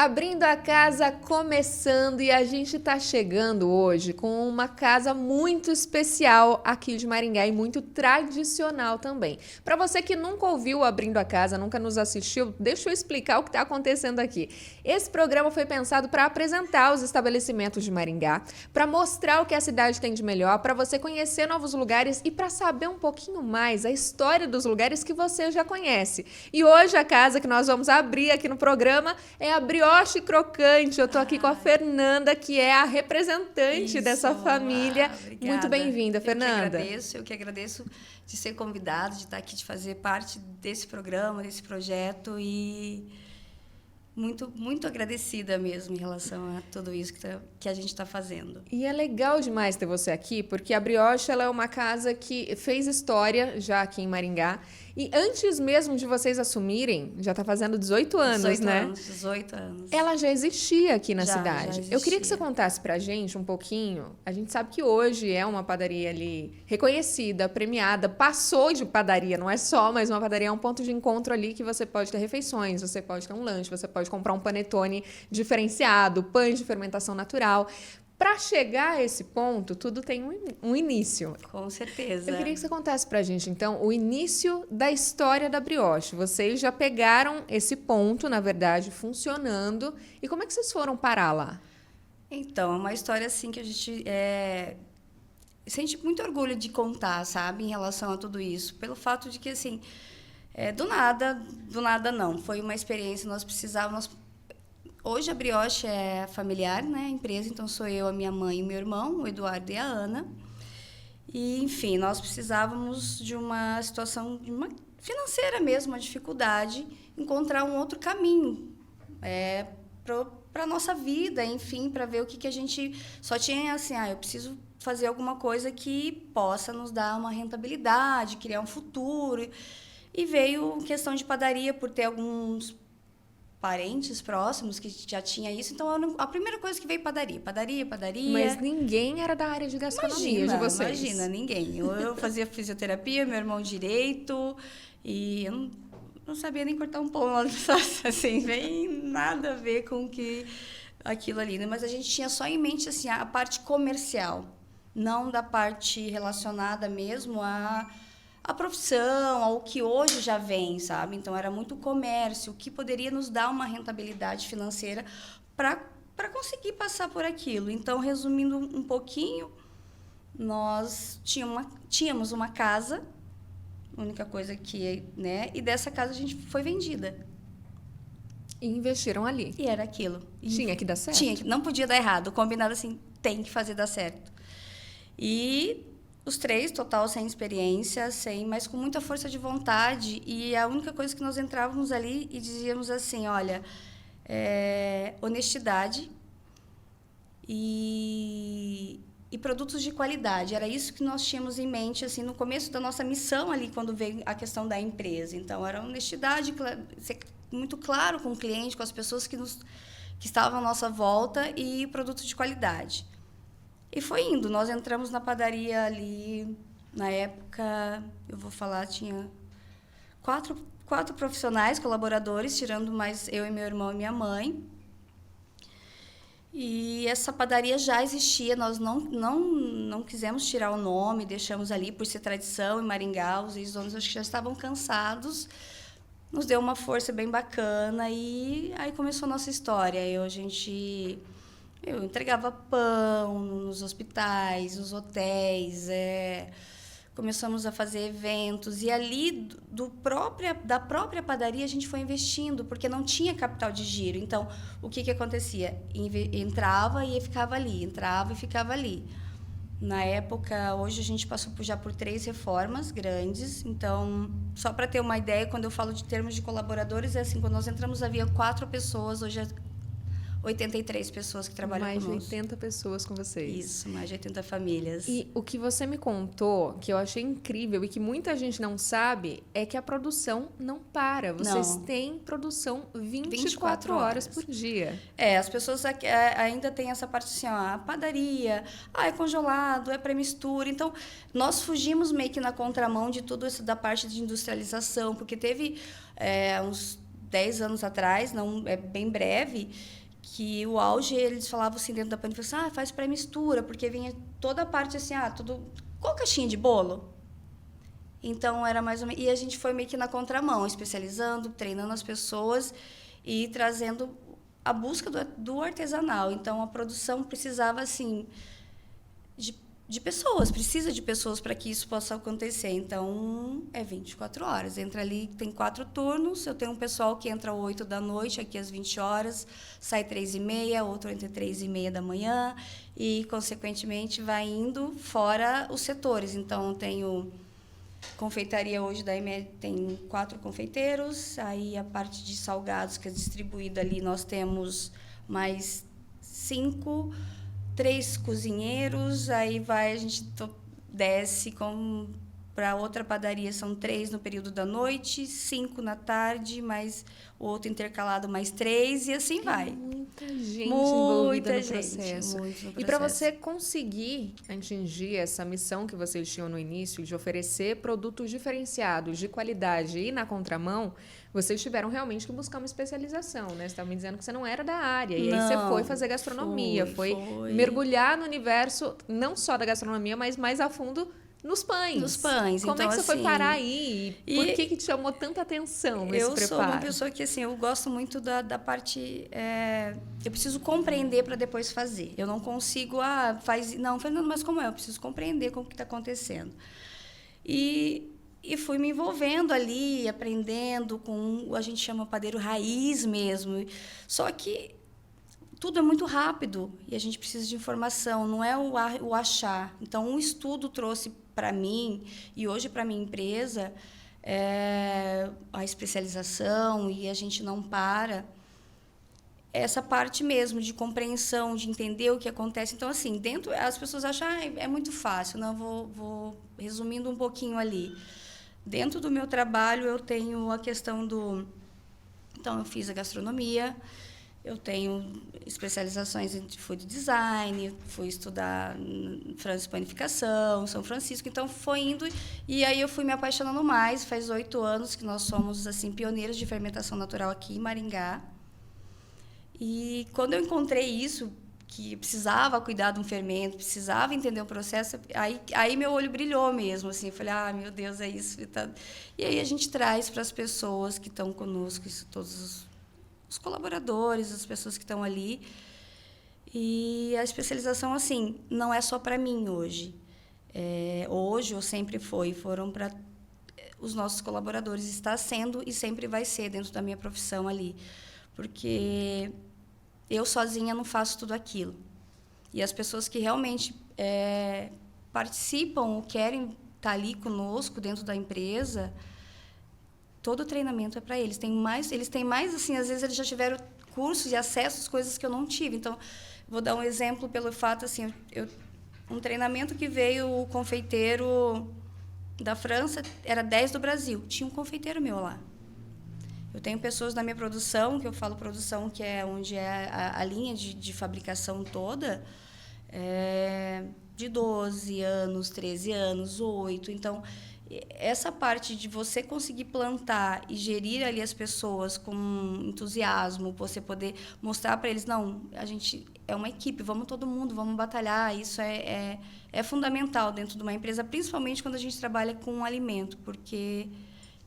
Abrindo a casa, começando, e a gente está chegando hoje com uma casa muito especial aqui de Maringá e muito tradicional também. Para você que nunca ouviu Abrindo a Casa, nunca nos assistiu, deixa eu explicar o que está acontecendo aqui. Esse programa foi pensado para apresentar os estabelecimentos de Maringá, para mostrar o que a cidade tem de melhor, para você conhecer novos lugares e para saber um pouquinho mais a história dos lugares que você já conhece. E hoje a casa que nós vamos abrir aqui no programa é a Brioche Crocante. Eu tô aqui com a Fernanda, que é a representante dessa família. Obrigada. Muito bem-vinda, Fernanda. Eu que agradeço de ser convidada, de estar aqui, de fazer parte desse programa, desse projeto e muito agradecida mesmo em relação a tudo isso que a gente está fazendo. E é legal demais ter você aqui, porque a Brioche ela é uma casa que fez história já aqui em Maringá. E antes mesmo de vocês assumirem, já está fazendo 18 anos, né? 18 anos. Ela já existia aqui na Já cidade. existia. Eu queria que você contasse pra gente um pouquinho. A gente sabe que hoje é uma padaria ali reconhecida, premiada, passou de padaria, não é só mais uma padaria, é um ponto de encontro ali que você pode ter refeições, você pode ter um lanche, você pode comprar um panetone diferenciado, pães de fermentação natural. Para chegar a esse ponto, tudo tem um início. Com certeza. Eu queria que você contasse pra gente, então, o início da história da Brioche. Vocês já pegaram esse ponto, na verdade, funcionando. E como é que vocês foram parar lá? Então, é uma história assim que a gente sente muito orgulho de contar, sabe, em relação a tudo isso. Pelo fato de que, assim, do nada não. Foi uma experiência, nós precisávamos... Hoje a Brioche é familiar, né, a empresa, então sou eu, a minha mãe e meu irmão, o Eduardo e a Ana. E, enfim, nós precisávamos de uma situação de uma financeira mesmo, uma dificuldade, encontrar um outro caminho para a nossa vida, enfim, para ver o que a gente... Só tinha assim, eu preciso fazer alguma coisa que possa nos dar uma rentabilidade, criar um futuro. E veio questão de padaria, por ter alguns parentes próximos que já tinha isso, então a primeira coisa que veio padaria. Mas ninguém era da área de gastronomia de vocês. Imagina, ninguém. Eu fazia fisioterapia, meu irmão direito, e eu não sabia nem cortar um pão, assim, bem nada a ver com aquilo ali, né? Mas a gente tinha só em mente assim, a parte comercial, não da parte relacionada mesmo a profissão, ao que hoje já vem, sabe? Então, era muito comércio, o que poderia nos dar uma rentabilidade financeira para conseguir passar por aquilo. Então, resumindo um pouquinho, nós tínhamos uma casa, a única coisa que, né? E dessa casa a gente foi vendida. E investiram ali. E era aquilo. Tinha que dar certo? Não podia dar errado. Combinado assim, tem que fazer dar certo. E... os três, total, sem experiência, mas com muita força de vontade. E a única coisa que nós entrávamos ali e dizíamos assim, olha, honestidade e produtos de qualidade. Era isso que nós tínhamos em mente assim, no começo da nossa missão ali, quando veio a questão da empresa. Então, era honestidade, ser muito claro com o cliente, com as pessoas que estavam à nossa volta e produtos de qualidade. E foi indo. Nós entramos na padaria ali, na época, eu vou falar, tinha quatro profissionais, colaboradores, tirando mais eu e meu irmão e minha mãe. E essa padaria já existia, nós não quisemos tirar o nome, deixamos ali por ser tradição em Maringá, os ex-donos acho que já estavam cansados, nos deu uma força bem bacana e aí começou a nossa história. Eu entregava pão nos hospitais, nos hotéis, começamos a fazer eventos. E ali, da própria padaria, a gente foi investindo, porque não tinha capital de giro. Então, o que acontecia? Entrava e ficava ali, entrava e ficava ali. Na época, hoje a gente passou já por 3 reformas grandes. Então, só para ter uma ideia, quando eu falo de termos de colaboradores, é assim, quando nós entramos havia 4 pessoas, hoje 83 pessoas que trabalham conosco. Mais de 80 pessoas com vocês. Isso, mais de 80 famílias. E o que você me contou, que eu achei incrível e que muita gente não sabe, é que a produção não para. Vocês têm produção 24 horas por dia. As pessoas ainda têm essa parte assim, a padaria, é congelado, é pré-mistura. Então, nós fugimos meio que na contramão de tudo isso da parte de industrialização, porque teve uns 10 anos atrás, não é bem breve, que o auge, eles falavam assim dentro da panificação, faz pré-mistura, porque vinha toda a parte assim, tudo... Qual caixinha de bolo? Então, era mais ou menos... E a gente foi meio que na contramão, especializando, treinando as pessoas e trazendo a busca do artesanal. Então, a produção precisava, assim, de pessoas, precisa de pessoas para que isso possa acontecer. Então, é 24 horas. Entra ali, tem 4 turnos, eu tenho um pessoal que entra às 8 da noite, aqui às 20 horas, sai 3h30, outro entre 3h30 da manhã, e, consequentemente, vai indo fora os setores. Então, eu tenho confeitaria hoje, daí tem 4 confeiteiros, aí a parte de salgados, que é distribuída ali, nós temos mais 5, 3 cozinheiros, aí a gente desce para outra padaria, são 3 no período da noite, 5 na tarde, mais o outro intercalado, mais 3, e assim vai. Muita gente envolvida no processo. Muito e para você conseguir atingir essa missão que vocês tinham no início, de oferecer produtos diferenciados, de qualidade e na contramão, vocês tiveram realmente que buscar uma especialização, né? Você estava me dizendo que você não era da área. E aí você foi fazer gastronomia, foi mergulhar no universo, não só da gastronomia, mas mais a fundo nos pães. Nos pães. Como então, é que você assim, foi parar aí? Por que te chamou tanta atenção esse preparo? Eu sou uma pessoa que, assim, eu gosto muito da parte... eu preciso compreender para depois fazer. Eu não consigo... Não, Fernando, mas como é? Eu preciso compreender como que está acontecendo. E fui me envolvendo ali, aprendendo com... A gente chama padeiro raiz mesmo. Só que tudo é muito rápido e a gente precisa de informação, não é o achar. Então, um estudo trouxe para mim, e hoje para a minha empresa, a especialização, e a gente não para. Essa parte mesmo de compreensão, de entender o que acontece. Então, assim, as pessoas acham é muito fácil. Não, vou resumindo um pouquinho ali. Dentro do meu trabalho, eu tenho a questão do... Então, eu fiz a gastronomia, eu tenho especializações em food design, fui estudar França Panificação, São Francisco, então foi indo, e aí eu fui me apaixonando mais. Faz 8 anos que nós somos assim pioneiros de fermentação natural aqui em Maringá. E quando eu encontrei isso, que precisava cuidar de um fermento, precisava entender o processo, aí meu olho brilhou mesmo, assim, eu falei, meu Deus, é isso. E aí a gente traz para as pessoas que estão conosco, todos os colaboradores, as pessoas que estão ali. E a especialização, assim, não é só para mim hoje. Hoje, ou sempre foram para os nossos colaboradores. Está sendo e sempre vai ser dentro da minha profissão ali. Porque eu sozinha não faço tudo aquilo. E as pessoas que realmente participam ou querem estar ali conosco dentro da empresa... Todo o treinamento é para eles. Eles têm mais, assim, às vezes eles já tiveram cursos e acessos, coisas que eu não tive. Então, vou dar um exemplo pelo fato, assim, um treinamento que veio o confeiteiro da França, era 10 do Brasil. Tinha um confeiteiro meu lá. Eu tenho pessoas na minha produção, que eu falo produção, que é onde é a linha de fabricação toda, de 12 anos, 13 anos, 8. Então... essa parte de você conseguir plantar e gerir ali as pessoas com entusiasmo, você poder mostrar para eles, não, a gente é uma equipe, vamos todo mundo, vamos batalhar, isso é fundamental dentro de uma empresa, principalmente quando a gente trabalha com alimento, porque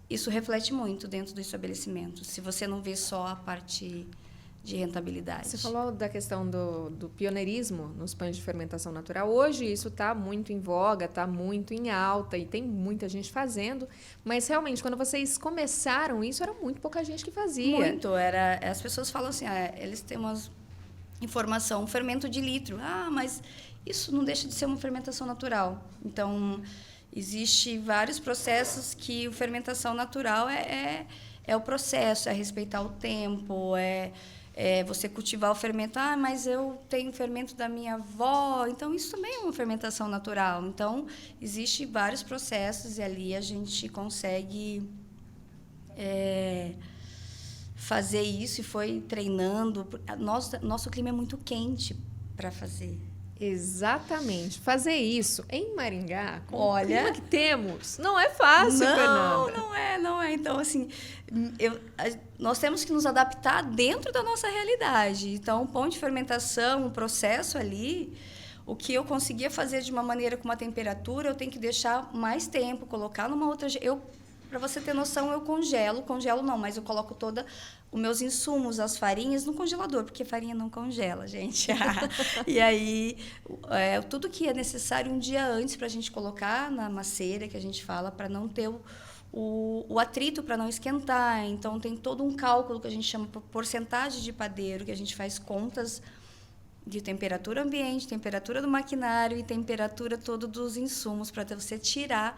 isso reflete muito dentro do estabelecimento, se você não vê só a parte de rentabilidade. Você falou da questão do pioneirismo nos pães de fermentação natural. Hoje isso está muito em voga, está muito em alta e tem muita gente fazendo, mas realmente quando vocês começaram isso era muito pouca gente que fazia. Muito, as pessoas falam assim, eles têm uma informação, um fermento de litro. Mas isso não deixa de ser uma fermentação natural. Então, existe vários processos que a fermentação natural é o processo, é respeitar o tempo, você cultivar o fermento. Mas eu tenho fermento da minha avó. Então, isso também é uma fermentação natural. Então, existem vários processos e ali a gente consegue fazer isso e foi treinando. Nosso clima é muito quente para fazer Exatamente. Fazer isso em Maringá, com o Olha, clima que temos, não é fácil, Fernanda. Não é. Então, assim, nós temos que nos adaptar dentro da nossa realidade. Então, o ponto de fermentação, o processo ali, o que eu conseguia fazer de uma maneira com uma temperatura, eu tenho que deixar mais tempo, colocar numa outra... Para você ter noção, eu congelo não, mas eu coloco toda os meus insumos, as farinhas, no congelador, porque farinha não congela, gente. E aí, tudo que é necessário um dia antes para a gente colocar na maceira, que a gente fala, para não ter o atrito, para não esquentar. Então, tem todo um cálculo que a gente chama por porcentagem de padeiro, que a gente faz contas de temperatura ambiente, temperatura do maquinário e temperatura toda dos insumos, para você tirar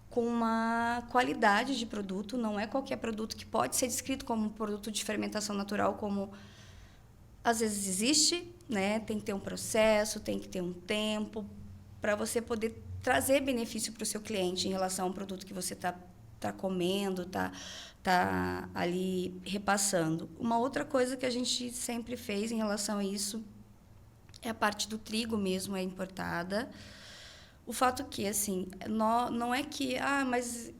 com uma qualidade de produto. Não é qualquer produto que pode ser descrito como um produto de fermentação natural, como às vezes existe, né? Tem que ter um processo, tem que ter um tempo para você poder trazer benefício para o seu cliente em relação a um produto que você tá comendo, tá ali repassando. Uma outra coisa que a gente sempre fez em relação a isso é a parte do trigo mesmo, é importada. O fato que, assim, não é que... mas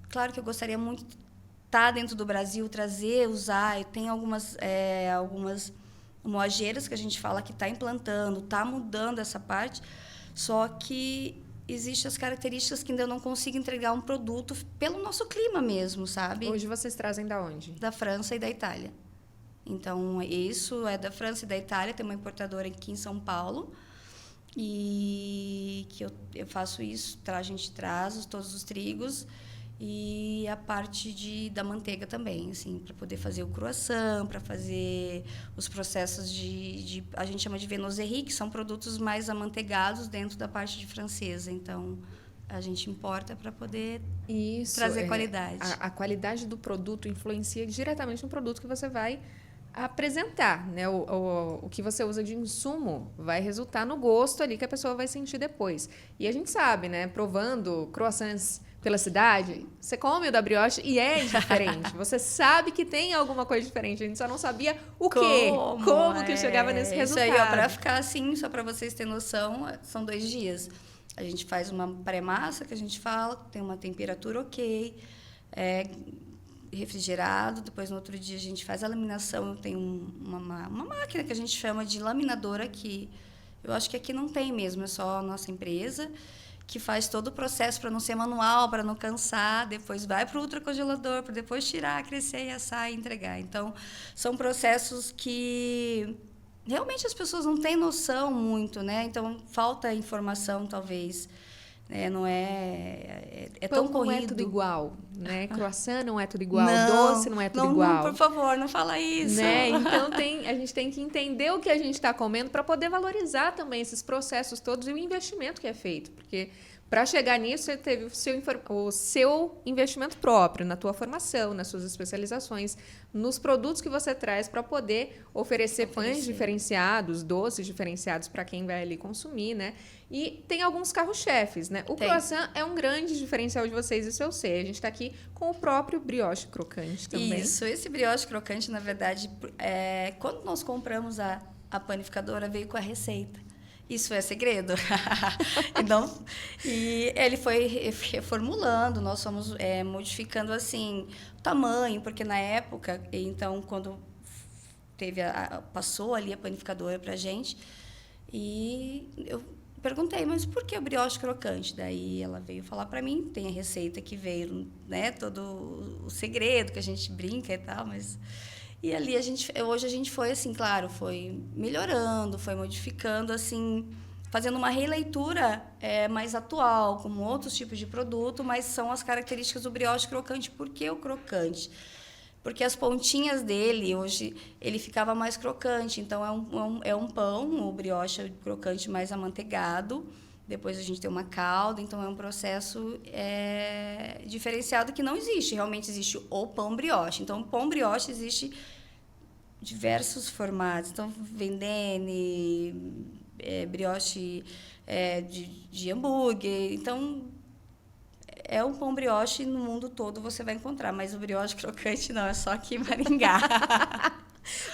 claro que eu gostaria muito de estar dentro do Brasil, trazer, usar. Tem algumas moageiras que a gente fala que está implantando, está mudando essa parte, só que existem as características que ainda eu não consigo entregar um produto pelo nosso clima mesmo, sabe? Hoje vocês trazem da onde? Da França e da Itália. Então, isso é da França e da Itália. Tem uma importadora aqui em São Paulo, e que eu faço isso, a gente traz todos os trigos e a parte da manteiga também, assim, para poder fazer o croissant, para fazer os processos a gente chama de viennoiserie, que são produtos mais amanteigados dentro da parte de francesa. Então, a gente importa para poder trazer qualidade. A qualidade do produto influencia diretamente no produto que você vai apresentar, né? O que você usa de insumo vai resultar no gosto ali que a pessoa vai sentir depois. E a gente sabe, né? Provando croissants pela cidade, você come o da brioche e é diferente. Você sabe que tem alguma coisa diferente. A gente só não sabia o quê. Como que chegava nesse resultado. Isso aí, para ficar assim, só para vocês terem noção, são 2 dias. A gente faz uma pré-massa, que a gente fala, tem uma temperatura ok, refrigerado. Depois, no outro dia, a gente faz a laminação. Eu tenho uma máquina que a gente chama de laminadora, que eu acho que aqui não tem mesmo, é só a nossa empresa, que faz todo o processo para não ser manual, para não cansar. Depois vai para o ultracongelador, para depois tirar, crescer e assar e entregar. Então, são processos que realmente as pessoas não têm noção muito, né? Então, falta informação, talvez. Não é tão corrido. Não é tudo igual, né? Croissant não é tudo igual, doce não é tudo igual. Não, por favor, não fala isso. Né? Então, a gente tem que entender o que a gente está comendo para poder valorizar também esses processos todos e o investimento que é feito. Porque para chegar nisso, você teve o seu investimento próprio, na tua formação, nas suas especializações, nos produtos que você traz para poder oferecer pães diferenciados, doces diferenciados para quem vai ali consumir, né? E tem alguns carro-chefes, né? O croissant é um grande diferencial de vocês, isso eu sei. A gente está aqui com o próprio brioche crocante também. Isso, esse brioche crocante, na verdade, quando nós compramos a panificadora, veio com a receita. Isso é segredo. Então, e ele foi reformulando, nós fomos modificando assim o tamanho, porque na época, então, quando passou ali a panificadora para a gente, e eu perguntei, mas por que o brioche crocante? Daí ela veio falar para mim, tem a receita que veio, né, todo o segredo que a gente brinca e tal, mas... E ali hoje a gente foi assim, claro, foi melhorando, foi modificando, assim, fazendo uma releitura mais atual, com outros tipos de produto, mas são as características do brioche crocante. Por que o crocante? Porque as pontinhas dele, hoje, ele ficava mais crocante. Então, é um pão, o brioche crocante mais amanteigado. Depois a gente tem uma calda, então é um processo diferenciado que não existe. Realmente existe o pão brioche. Então, o pão brioche existe diversos formatos. Então, vendene, brioche de hambúrguer. Então, é um pão brioche no mundo todo você vai encontrar. Mas o brioche crocante não, é só aqui em Maringá.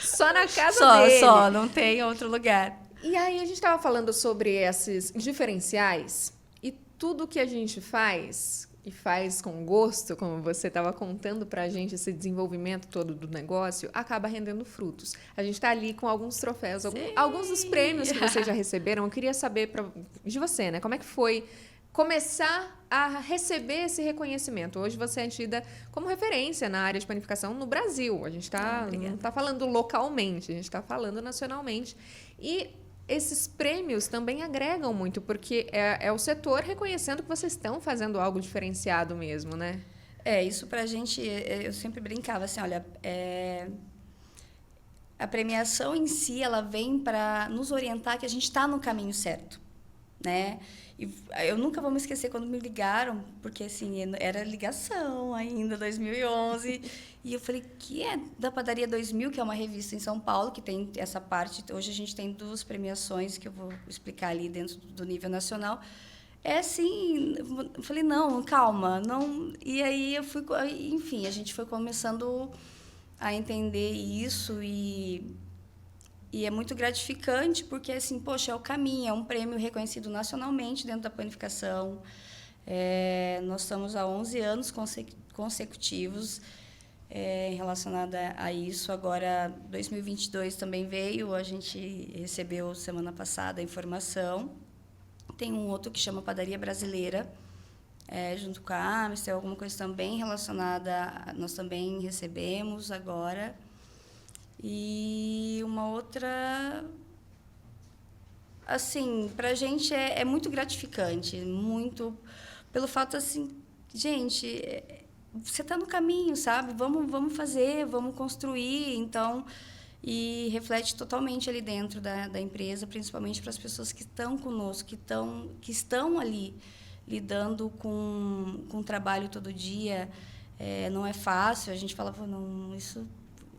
Só na casa dele. Só, não tem outro lugar. E aí a gente estava falando sobre esses diferenciais e tudo que a gente faz e faz com gosto, como você estava contando para a gente, esse desenvolvimento todo do negócio, acaba rendendo frutos. A gente está ali com alguns troféus, alguns dos prêmios que vocês já receberam. Eu queria saber de você, né? Como é que foi começar a receber esse reconhecimento? Hoje você é tida como referência na área de panificação no Brasil. A gente não está falando localmente, a gente está falando nacionalmente. E esses prêmios também agregam muito, porque é o setor reconhecendo que vocês estão fazendo algo diferenciado mesmo, né? Isso pra gente, eu sempre brincava assim, olha, a premiação em si, ela vem para nos orientar que a gente está no caminho certo, né? E eu nunca vou me esquecer quando me ligaram, porque assim, era ligação ainda, 2011, e eu falei, que é da Padaria 2000, que é uma revista em São Paulo, que tem essa parte, hoje a gente tem 2 premiações, que eu vou explicar ali dentro do nível nacional. É assim, eu falei, não, calma, não. E aí eu fui, enfim, a gente foi começando a entender isso e é muito gratificante porque, assim, poxa, é o caminho, é um prêmio reconhecido nacionalmente dentro da panificação. Nós estamos há 11 anos consecutivos relacionado a isso. Agora, 2022 também veio, a gente recebeu semana passada a informação. Tem um outro que chama Padaria Brasileira, junto com a Amstel, alguma coisa também relacionada, nós também recebemos agora. E uma outra, assim, para a gente é muito gratificante, muito, pelo fato, assim, gente, você está no caminho, sabe? Vamos fazer, vamos construir, então, e reflete totalmente ali dentro da empresa, principalmente para as pessoas que estão conosco, que estão ali lidando com o trabalho todo dia. Não é fácil, a gente falava, não, isso...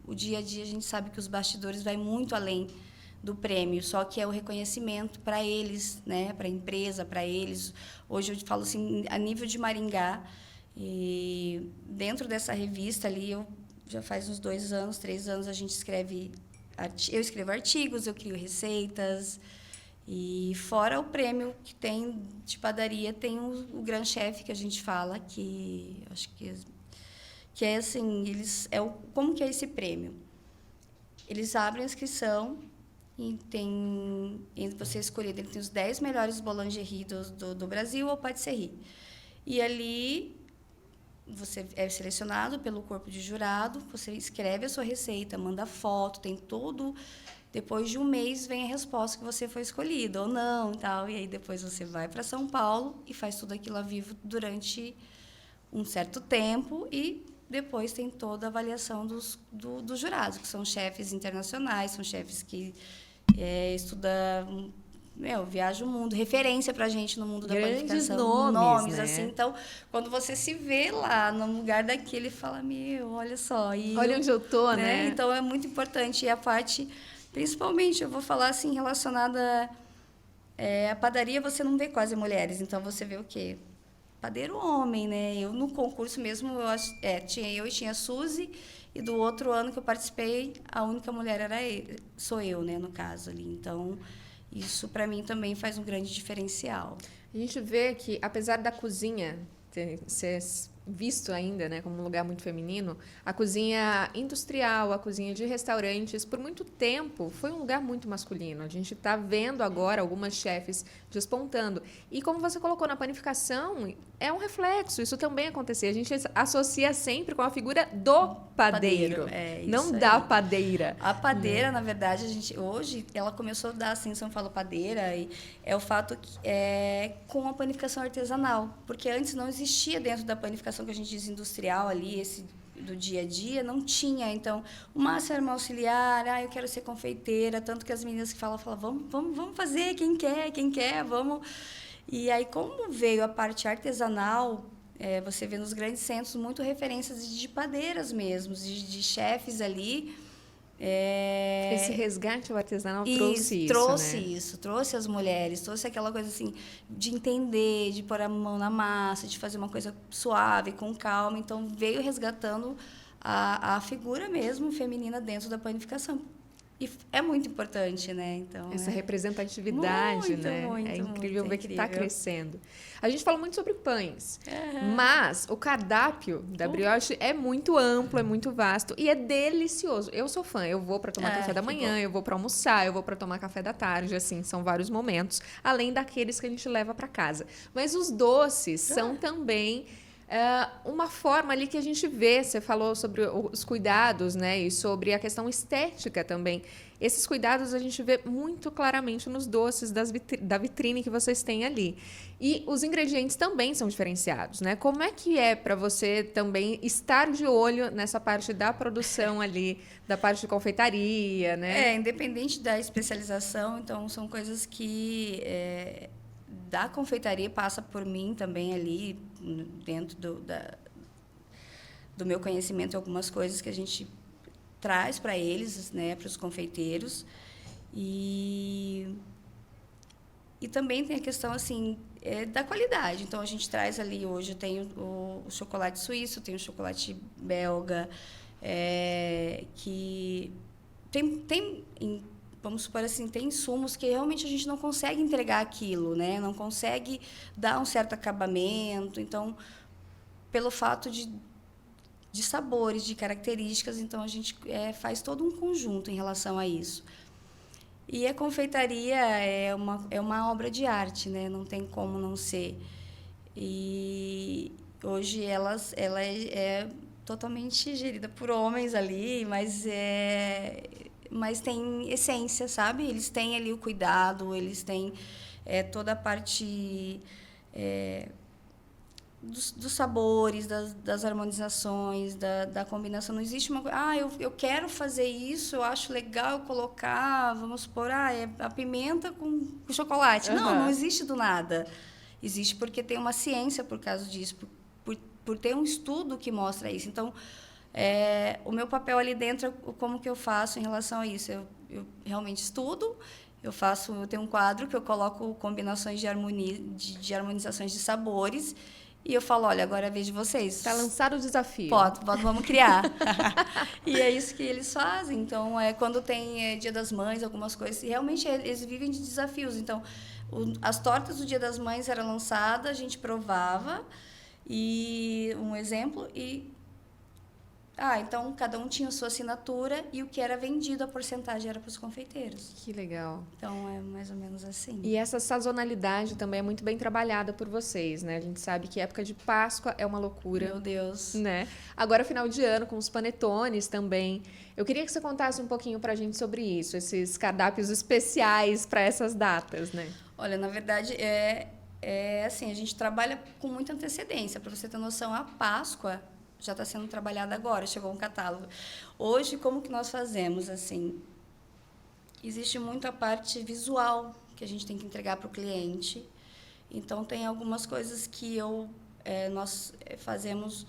O dia a dia, a gente sabe que os bastidores vai muito além do prêmio, só que é o reconhecimento para eles, né? Para a empresa, para eles. Hoje eu falo assim, a nível de Maringá, e dentro dessa revista ali, já faz uns 2 anos, 3 anos, a gente eu escrevo artigos, eu crio receitas, e fora o prêmio que tem de padaria, tem o Gran Chef, que a gente fala, que acho que é assim, como que é esse prêmio? Eles abrem a inscrição e você escolher entre os 10 melhores boulangeries do Brasil ou patisserie. E ali você é selecionado pelo corpo de jurado, você escreve a sua receita, manda foto, tem todo... Depois de um mês vem a resposta que você foi escolhido ou não e tal. E aí depois você vai para São Paulo e faz tudo aquilo ao vivo durante um certo tempo e depois tem toda a avaliação dos jurados, que são chefes internacionais, são chefes que estudam, viajam o mundo, referência para a gente no mundo da panificação. Nomes, né? Assim. Então, quando você se vê lá, no lugar daquele, fala, olha só. Olha onde eu tô, né? Então, é muito importante. E a parte, principalmente, eu vou falar assim, relacionada à padaria, você não vê quase mulheres. Então, você vê o quê? Padeiro homem, né? Eu no concurso mesmo, tinha a Suzy, e do outro ano que eu participei, a única mulher sou eu, né, no caso ali. Então, isso para mim também faz um grande diferencial. A gente vê que, apesar da cozinha ser visto ainda, né, como um lugar muito feminino, a cozinha industrial, a cozinha de restaurantes, por muito tempo foi um lugar muito masculino. A gente está vendo agora algumas chefes despontando. E como você colocou na panificação, é um reflexo. Isso também acontecia. A gente associa sempre com a figura do padeiro, não da padeira. A padeira, na verdade, hoje, ela começou a dar assim, São Paulo padeira, e é o fato que com a panificação artesanal, porque antes não existia dentro da panificação que a gente diz industrial ali, esse do dia a dia, não tinha. Então, o máximo era uma auxiliar, eu quero ser confeiteira, tanto que as meninas que falam vamos fazer, quem quer, vamos. E aí, como veio a parte artesanal, você vê nos grandes centros muito referências de padeiras mesmo, de chefes ali. Esse resgate ao artesanal trouxe isso, trouxe as mulheres, trouxe aquela coisa assim de entender, de pôr a mão na massa, de fazer uma coisa suave, com calma. Então veio resgatando a figura mesmo feminina dentro da panificação. E é muito importante, né? Então, Essa representatividade, muito, né? muito, É incrível muito ver que está incrível. crescendo. A gente falou muito sobre pães, Aham. mas o cardápio da brioche é muito amplo, é muito vasto e é delicioso. Eu sou fã, eu vou para tomar café da Que manhã, bom. eu vou para almoçar, eu vou para tomar café da tarde, assim, são vários momentos, além daqueles que a gente leva para casa. Mas os doces são também uma forma ali que a gente vê, você falou sobre os cuidados, né? E sobre a questão estética também. Esses cuidados a gente vê muito claramente nos doces da vitrine que vocês têm ali. E os ingredientes também são diferenciados, né? Como é que é para você também estar de olho nessa parte da produção ali, da parte de confeitaria, né? Independente da especialização, então são coisas que da confeitaria passa por mim também ali, dentro do meu conhecimento, algumas coisas que a gente traz para eles, né, para os confeiteiros. E também tem a questão assim da qualidade. Então a gente traz ali hoje eu tenho o chocolate suíço, tem o chocolate belga, que vamos supor assim, tem insumos que realmente a gente não consegue entregar aquilo, né? Não consegue dar um certo acabamento. Então, pelo fato de sabores, de características, então a gente faz todo um conjunto em relação a isso. E a confeitaria é uma obra de arte, né? Não tem como não ser. E hoje ela é totalmente gerida por homens ali, mas tem essência, sabe? Eles têm ali o cuidado, eles têm toda a parte dos sabores, das harmonizações, da combinação. Não existe uma coisa, eu quero fazer isso, eu acho legal colocar, vamos supor, é a pimenta com chocolate. Não existe do nada. Existe porque tem uma ciência por causa disso, por ter um estudo que mostra isso. Então, o meu papel ali dentro, como que eu faço em relação a isso? Eu realmente estudo, eu tenho um quadro que eu coloco combinações de harmonizações de sabores, e eu falo, olha, agora é a vez de vocês. Está lançado o desafio. Vamos criar. E é isso que eles fazem. Então, quando tem Dia das Mães, algumas coisas, e realmente eles vivem de desafios. Então, as tortas do Dia das Mães eram lançadas, a gente provava, e um exemplo, então cada um tinha a sua assinatura e o que era vendido, a porcentagem era para os confeiteiros. Que legal. Então é mais ou menos assim. E essa sazonalidade também é muito bem trabalhada por vocês, né? A gente sabe que época de Páscoa é uma loucura. Meu Deus. Né? Agora, final de ano, com os panetones também. Eu queria que você contasse um pouquinho pra gente sobre isso, esses cardápios especiais para essas datas, né? Olha, na verdade, assim, a gente trabalha com muita antecedência. Para você ter noção, a Páscoa já está sendo trabalhada agora, chegou um catálogo. Hoje, como que nós fazemos? Assim, existe muito a parte visual que a gente tem que entregar para o cliente. Então, tem algumas coisas que nós fazemos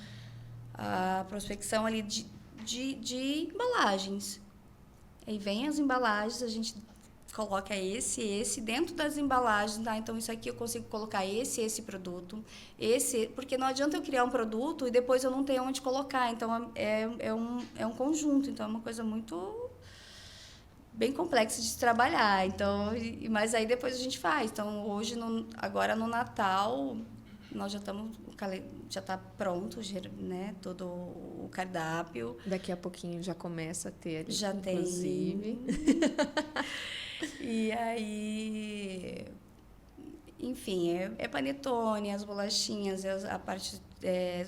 a prospecção ali de embalagens. Aí vem as embalagens, a gente coloca esse dentro das embalagens, tá? Então isso aqui eu consigo colocar esse produto, porque não adianta eu criar um produto e depois eu não tenho onde colocar. Então é um conjunto, então é uma coisa muito bem complexa de se trabalhar. Então, mas aí depois a gente faz. Então hoje agora no Natal nós já está pronto, né, todo o cardápio. Daqui a pouquinho já começa a ter ali, já inclusive. E aí, enfim, panetone, as bolachinhas, a parte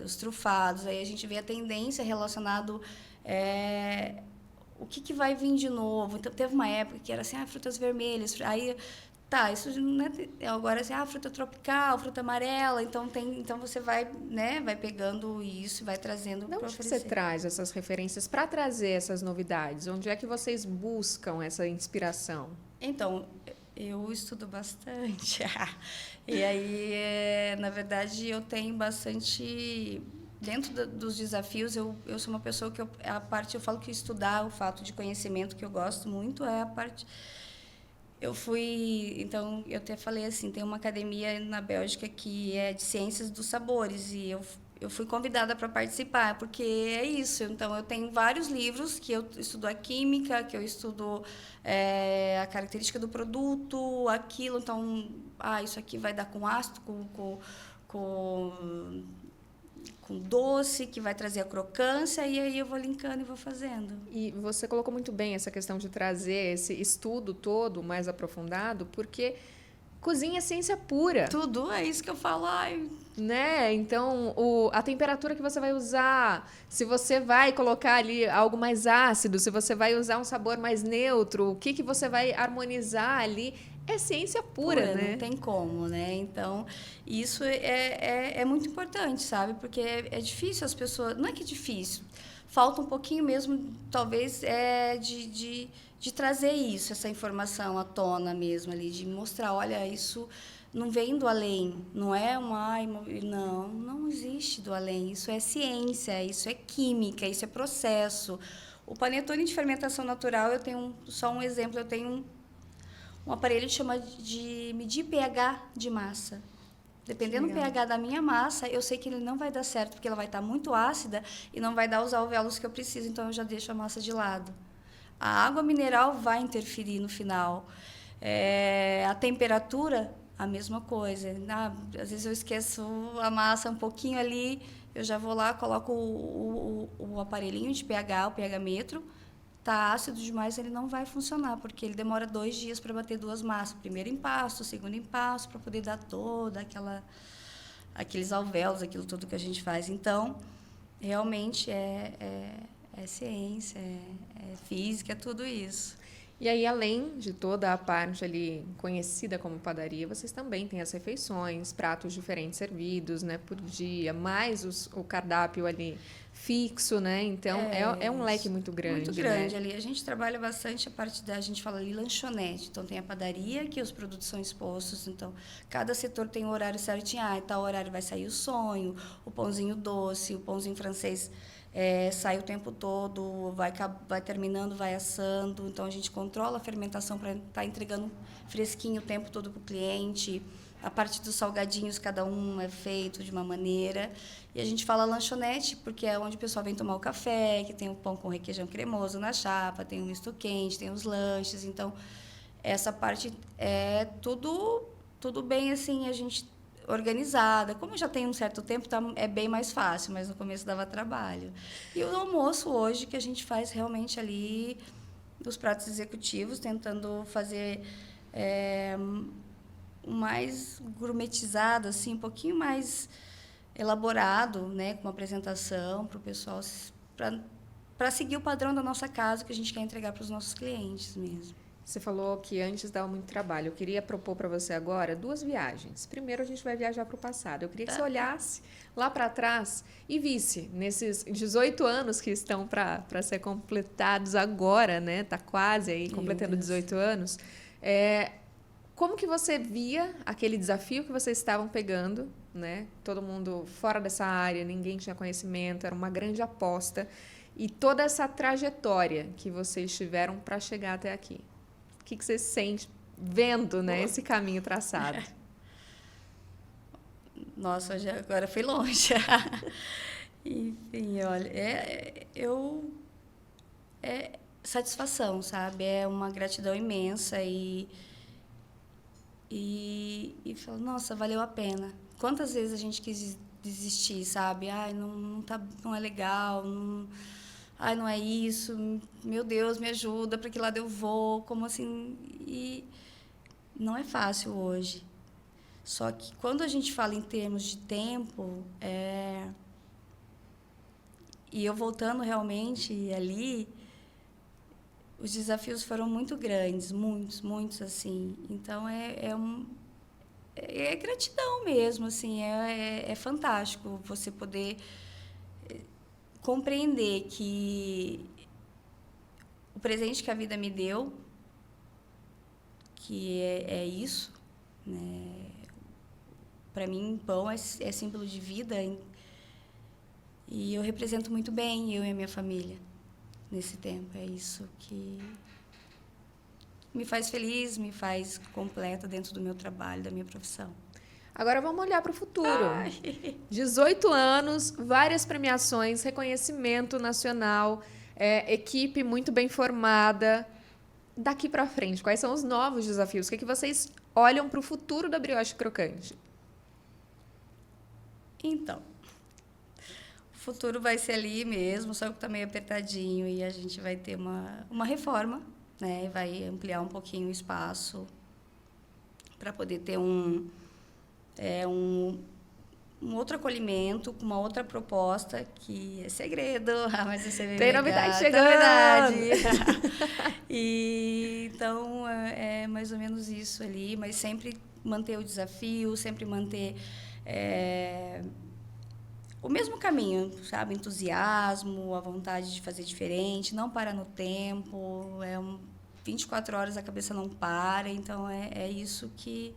os trufados. Aí a gente vê a tendência relacionado o que vai vir de novo. Então teve uma época que era assim, frutas vermelhas. Aí isso não é agora assim, fruta tropical, fruta amarela, então você vai, né, vai pegando isso, vai trazendo para oferecer. De onde você traz essas referências para trazer essas novidades? Onde é que vocês buscam essa inspiração? Então, eu estudo bastante. E aí, na verdade, eu tenho bastante dentro dos desafios, eu sou uma pessoa que eu falo que estudar, o fato de conhecimento que eu gosto muito é a parte. Eu até falei assim, tem uma academia na Bélgica que é de ciências dos sabores, e eu fui convidada para participar, porque é isso. Então, eu tenho vários livros que eu estudo a química, que eu estudo a característica do produto, aquilo. Então, isso aqui vai dar com ácido, com, com doce, que vai trazer a crocância, e aí eu vou linkando e vou fazendo. E você colocou muito bem essa questão de trazer esse estudo todo mais aprofundado, porque cozinha é ciência pura. Tudo, é isso que eu falo. Ai, né? Então, a temperatura que você vai usar, se você vai colocar ali algo mais ácido, se você vai usar um sabor mais neutro, o que que você vai harmonizar ali, é ciência pura, né? Não tem como, né? Então, isso é muito importante, sabe? Porque é difícil as pessoas... Não é que é difícil, falta um pouquinho mesmo, talvez, de trazer isso, essa informação à tona mesmo ali, de mostrar, olha, isso não vem do além, não é não existe do além, isso é ciência, isso é química, isso é processo. O panetone de fermentação natural, eu tenho só um exemplo, eu tenho um aparelho que chama de medir pH de massa. Dependendo do pH da minha massa, eu sei que ele não vai dar certo, porque ela vai estar muito ácida e não vai dar os alvéolos que eu preciso, então eu já deixo a massa de lado. A água mineral vai interferir no final. A temperatura, a mesma coisa. Às vezes eu esqueço a massa um pouquinho ali, eu já vou lá, coloco o aparelhinho de pH, o pH-metro. Está ácido demais, ele não vai funcionar, porque ele demora 2 dias para bater 2 massas. Primeiro impasto, segundo impasto, para poder dar toda aqueles alvéolos, aquilo tudo que a gente faz. Então, realmente é ciência, é física, é tudo isso. E aí, além de toda a parte ali conhecida como padaria, vocês também têm as refeições, pratos diferentes servidos, né, por dia, mais o cardápio ali fixo, né? Então, é um leque muito grande. Muito grande, né? ali. A gente trabalha bastante a parte a gente fala ali lanchonete. Então, tem a padaria, que os produtos são expostos. Então, cada setor tem um horário certinho. Tal horário vai sair o sonho, o pãozinho doce, o pãozinho francês sai o tempo todo, vai terminando, vai assando. Então, a gente controla a fermentação para estar entregando fresquinho o tempo todo para o cliente. A parte dos salgadinhos, cada um é feito de uma maneira. E a gente fala lanchonete, porque é onde o pessoal vem tomar o café, que tem o pão com requeijão cremoso na chapa, tem o misto quente, tem os lanches. Então, essa parte é tudo bem, assim, a gente organizada. Como eu já tenho um certo tempo, é bem mais fácil, mas no começo dava trabalho. E o almoço hoje, que a gente faz realmente ali, os pratos executivos, tentando fazer mais gourmetizado, assim, um pouquinho mais elaborado, né, com uma apresentação para o pessoal, para seguir o padrão da nossa casa que a gente quer entregar para os nossos clientes mesmo. Você falou que antes dava muito trabalho. Eu queria propor para você agora 2 viagens. Primeiro, a gente vai viajar para o passado. Eu queria que você olhasse lá para trás e visse, nesses 18 anos que estão para ser completados agora, né? Está quase aí completando 18 anos. Como que você via aquele desafio que vocês estavam pegando, né? Todo mundo fora dessa área, ninguém tinha conhecimento, era uma grande aposta. E toda essa trajetória que vocês tiveram para chegar até aqui. O que você sente vendo, né, esse caminho traçado? Nossa, agora foi longe. Enfim, olha, é satisfação, sabe? É uma gratidão imensa e falo, nossa, valeu a pena. Quantas vezes a gente quis desistir, sabe? Não é legal, não é isso, meu Deus, me ajuda, para que lado eu vou, como assim? E não é fácil hoje. Só que quando a gente fala em termos de tempo, e eu voltando realmente ali, os desafios foram muito grandes, muitos, assim. Então, é gratidão mesmo, assim, é fantástico você poder compreender que o presente que a vida me deu, que é isso, né? Para mim, pão é símbolo de vida e eu represento muito bem eu e a minha família nesse tempo. É isso que me faz feliz, me faz completa dentro do meu trabalho, da minha profissão. Agora vamos olhar para o futuro. Ai. 18 anos, várias premiações, reconhecimento nacional, equipe muito bem formada. Daqui para frente, quais são os novos desafios? O que é que vocês olham para o futuro da Brioche Crocante? Então, o futuro vai ser ali mesmo, só que tá meio apertadinho e a gente vai ter uma reforma, né? Vai ampliar um pouquinho o espaço para poder ter um outro acolhimento, com uma outra proposta que é segredo, mas você vai Tem novidade chegando! novidade. E então é mais ou menos isso ali, mas sempre manter o desafio, sempre manter o mesmo caminho, sabe? Entusiasmo, a vontade de fazer diferente, não parar no tempo, 24 horas a cabeça não para, então é isso que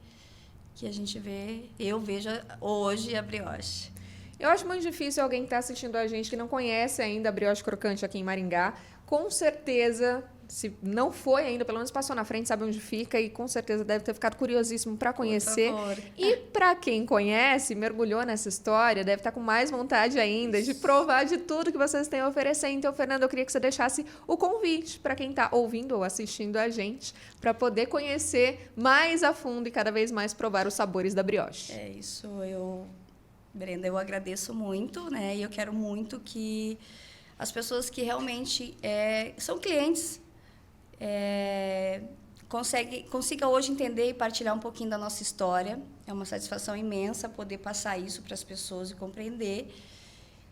a gente vê, eu vejo hoje a Brioche. Eu acho muito difícil alguém que está assistindo a gente que não conhece ainda a Brioche Crocante aqui em Maringá. Com certeza, se não foi ainda, pelo menos passou na frente, sabe onde fica e com certeza deve ter ficado curiosíssimo para conhecer. Por favor. E para quem conhece, mergulhou nessa história, deve estar com mais vontade ainda de provar de tudo que vocês têm a oferecer. Então, Fernanda, eu queria que você deixasse o convite para quem está ouvindo ou assistindo a gente para poder conhecer mais a fundo e cada vez mais provar os sabores da brioche. É isso, Brenda, eu agradeço muito, né? E eu quero muito que as pessoas que realmente são clientes consigam hoje entender e partilhar um pouquinho da nossa história. É uma satisfação imensa poder passar isso para as pessoas e compreender.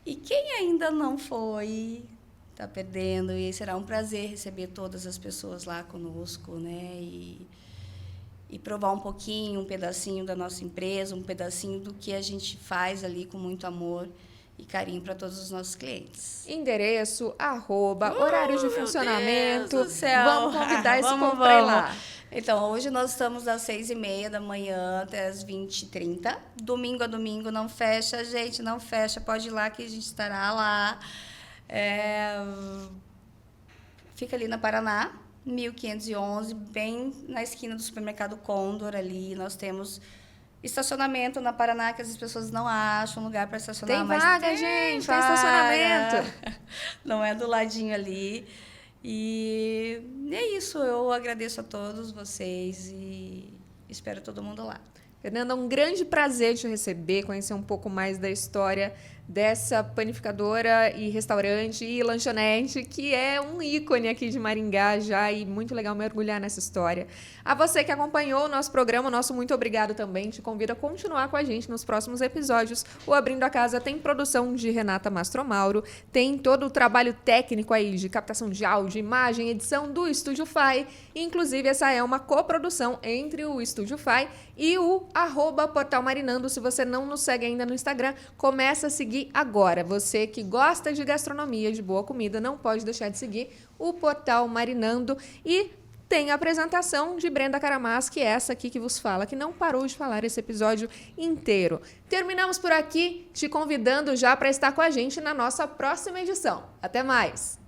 E quem ainda não foi, está perdendo. E será um prazer receber todas as pessoas lá conosco, né? E provar um pouquinho, um pedacinho da nossa empresa, um pedacinho do que a gente faz ali com muito amor e carinho para todos os nossos clientes. Endereço, horários de funcionamento. Meu Deus do céu. Vamos convidar esse povo para ir lá. Então, hoje nós estamos das 6h30 da manhã até as 20h30. Domingo a domingo não fecha, gente, não fecha. Pode ir lá que a gente estará lá. Fica ali na Paraná, 1511, bem na esquina do supermercado Condor ali. Nós temos estacionamento na Paraná, que as pessoas não acham lugar para estacionar. Tem mas vaga, gente, tem estacionamento. Não é do ladinho ali. E é isso, eu agradeço a todos vocês e espero todo mundo lá. Fernanda, um grande prazer te receber, conhecer um pouco mais da história dessa panificadora e restaurante e lanchonete, que é um ícone aqui de Maringá já, e muito legal mergulhar nessa história. A você que acompanhou o nosso programa, nosso muito obrigado também. Te convido a continuar com a gente nos próximos episódios. O Abrindo a Casa tem produção de Renata Mastromauro, tem todo o trabalho técnico aí de captação de áudio, imagem, edição do Estúdio Fai. Inclusive, essa é uma coprodução entre o Estúdio Fai e o @Portal Marinando. Se você não nos segue ainda no Instagram, começa a seguir agora. Você que gosta de gastronomia, de boa comida, não pode deixar de seguir o Portal Marinando. E tem a apresentação de Brenda Caramás, que é essa aqui que vos fala, que não parou de falar esse episódio inteiro. Terminamos por aqui, te convidando já para estar com a gente na nossa próxima edição. Até mais!